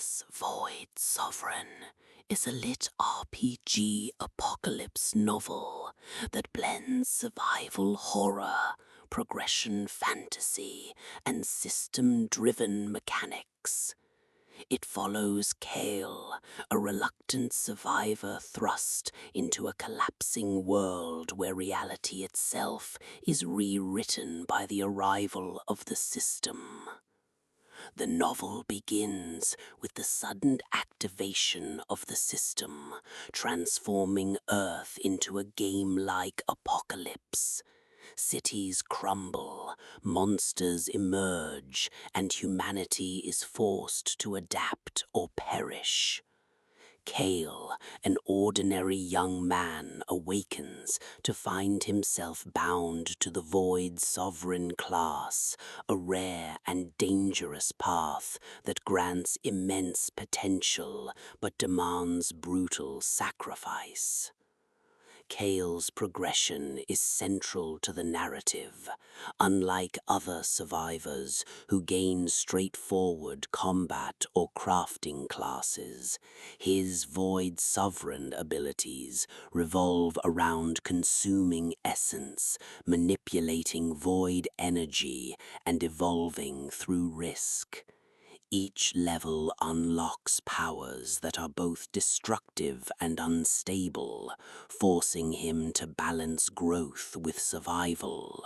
This Void Sovereign is a lit RPG apocalypse novel that blends survival horror, progression fantasy, and system-driven mechanics. It follows Kael, a reluctant survivor thrust into a collapsing world where reality itself is rewritten by the arrival of the system. The novel begins with the sudden activation of the system, transforming Earth into a game-like apocalypse. Cities crumble, monsters emerge, and humanity is forced to adapt or perish. Kael, an ordinary young man, awakens to find himself bound to the Void Sovereign class, a rare and dangerous path that grants immense potential but demands brutal sacrifice. Kael's progression is central to the narrative. Unlike other survivors who gain straightforward combat or crafting classes, his Void Sovereign abilities revolve around consuming essence, manipulating void energy, and evolving through risk. Each level unlocks powers that are both destructive and unstable, forcing him to balance growth with survival.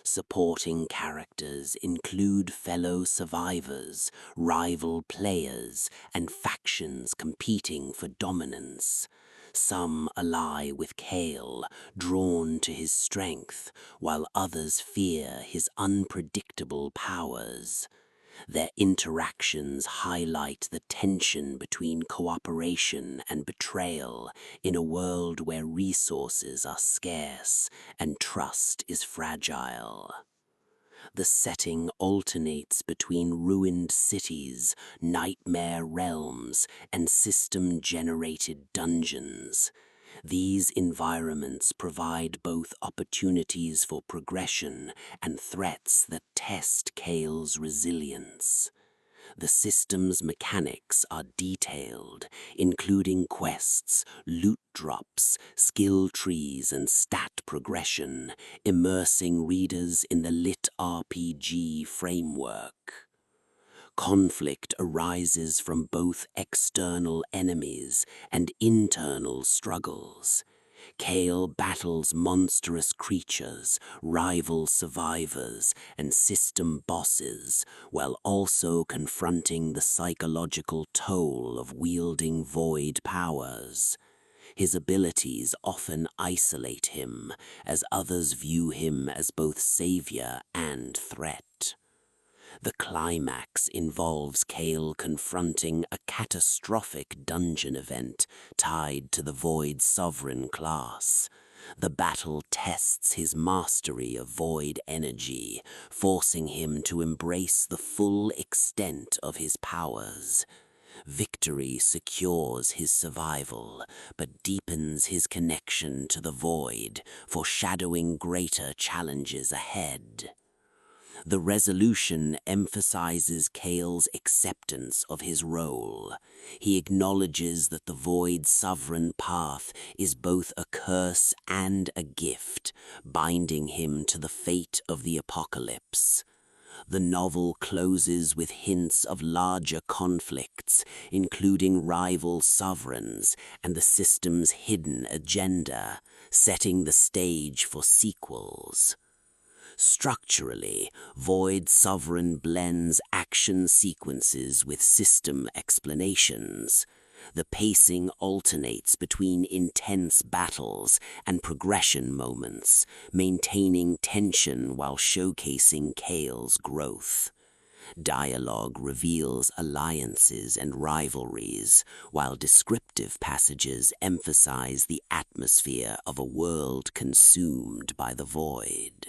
Supporting characters include fellow survivors, rival players, and factions competing for dominance. Some ally with Kael, drawn to his strength, while others fear his unpredictable powers. Their interactions highlight the tension between cooperation and betrayal in a world where resources are scarce and trust is fragile. The setting alternates between ruined cities, nightmare realms, and system-generated dungeons. These environments provide both opportunities for progression and threats that test Kael's resilience. The system's mechanics are detailed, including quests, loot drops, skill trees, and stat progression, immersing readers in the LitRPG framework. Conflict arises from both external enemies and internal struggles. Kael battles monstrous creatures, rival survivors, and system bosses, while also confronting the psychological toll of wielding void powers. His abilities often isolate him, as others view him as both savior and threat. The climax involves Kael confronting a catastrophic dungeon event tied to the Void Sovereign class. The battle tests his mastery of void energy, forcing him to embrace the full extent of his powers. Victory secures his survival, but deepens his connection to the void, foreshadowing greater challenges ahead. The resolution emphasizes Kael's acceptance of his role. He acknowledges that the Void Sovereign path is both a curse and a gift, binding him to the fate of the apocalypse. The novel closes with hints of larger conflicts, including rival sovereigns and the system's hidden agenda, setting the stage for sequels. Structurally, Void Sovereign blends action sequences with system explanations. The pacing alternates between intense battles and progression moments, maintaining tension while showcasing Kael's growth. Dialogue reveals alliances and rivalries, while descriptive passages emphasize the atmosphere of a world consumed by the void.